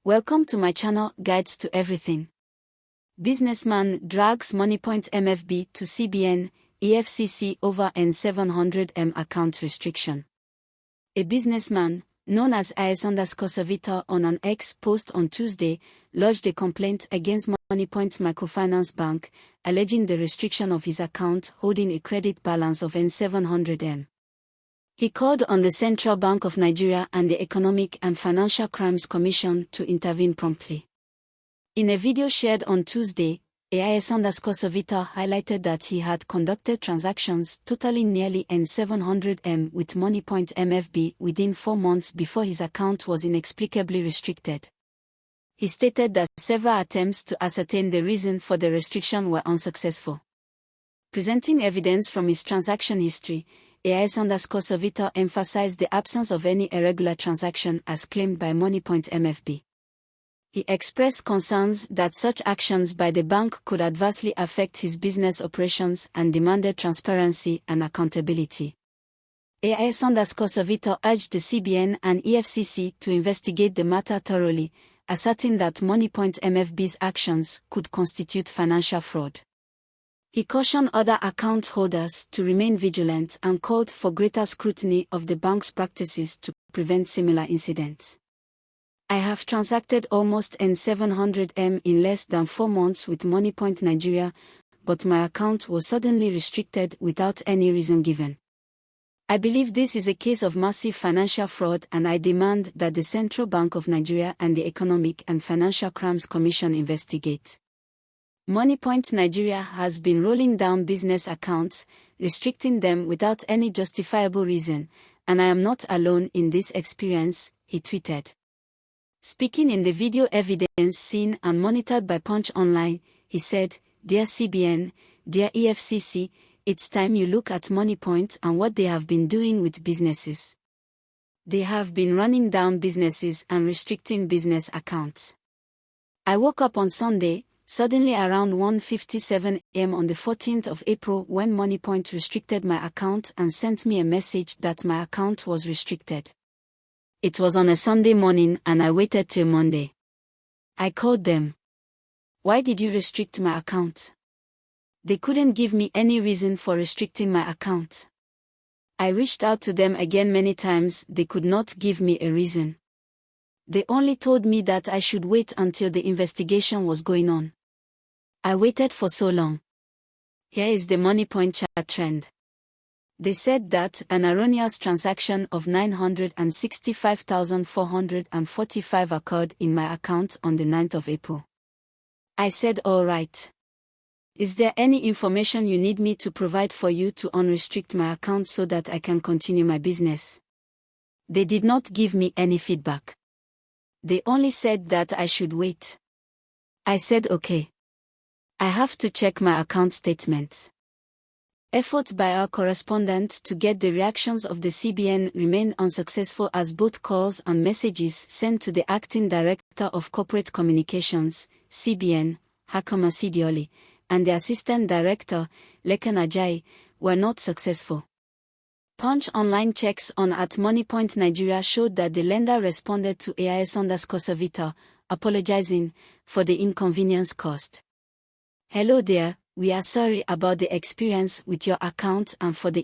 Welcome to my channel, Guides to Everything. Businessman drags Moniepoint MFB to CBN, EFCC over N700m account restriction. A businessman, known as as_Savita on an X post on Tuesday, lodged a complaint against Moniepoint Microfinance Bank, alleging the restriction of his account holding a credit balance of N700m. He called on the Central Bank of Nigeria and the Economic and Financial Crimes Commission to intervene promptly. In a video shared on Tuesday, as_Savita highlighted that he had conducted transactions totaling nearly N700m with Moniepoint MFB within 4 months before his account was inexplicably restricted. He stated that several attempts to ascertain the reason for the restriction were unsuccessful. Presenting evidence from his transaction history, as_Savita emphasized the absence of any irregular transaction as claimed by Moniepoint MFB. He expressed concerns that such actions by the bank could adversely affect his business operations and demanded transparency and accountability. as_Savita urged the CBN and EFCC to investigate the matter thoroughly, asserting that Moniepoint MFB's actions could constitute financial fraud. He cautioned other account holders to remain vigilant and called for greater scrutiny of the bank's practices to prevent similar incidents. I have transacted almost N700m in less than 4 months with Moniepoint Nigeria, but my account was suddenly restricted without any reason given. I believe this is a case of massive financial fraud, and I demand that the Central Bank of Nigeria and the Economic and Financial Crimes Commission investigate. Moniepoint Nigeria has been rolling down business accounts, restricting them without any justifiable reason, and I am not alone in this experience, he tweeted. Speaking in the video evidence seen and monitored by Punch Online, he said, "Dear CBN, dear EFCC, it's time you look at Moniepoint and what they have been doing with businesses. They have been running down businesses and restricting business accounts. I woke up on Sunday, suddenly around 1:57 am on the 14th of April when Moniepoint restricted my account and sent me a message that my account was restricted. It was on a Sunday morning and I waited till Monday. I called them. Why did you restrict my account? They couldn't give me any reason for restricting my account. I reached out to them again many times, they could not give me a reason. They only told me that I should wait until the investigation was going on. I waited for so long. Here is the Moniepoint chat trend. They said that an erroneous transaction of 965,445 occurred in my account on the 9th of April. I said all right. Is there any information you need me to provide for you to unrestrict my account so that I can continue my business? They did not give me any feedback. They only said that I should wait. I said okay. I have to check my account statements. Efforts by our correspondent to get the reactions of the CBN remained unsuccessful as both calls and messages sent to the Acting Director of Corporate Communications, CBN, Hakama Sidioli, and the Assistant Director, Lekan Ajayi, were not successful. Punch Online checks on at Moniepoint Nigeria showed that the lender responded to as_Savita, apologizing for the inconvenience caused. Hello there, we are sorry about the experience with your account and for the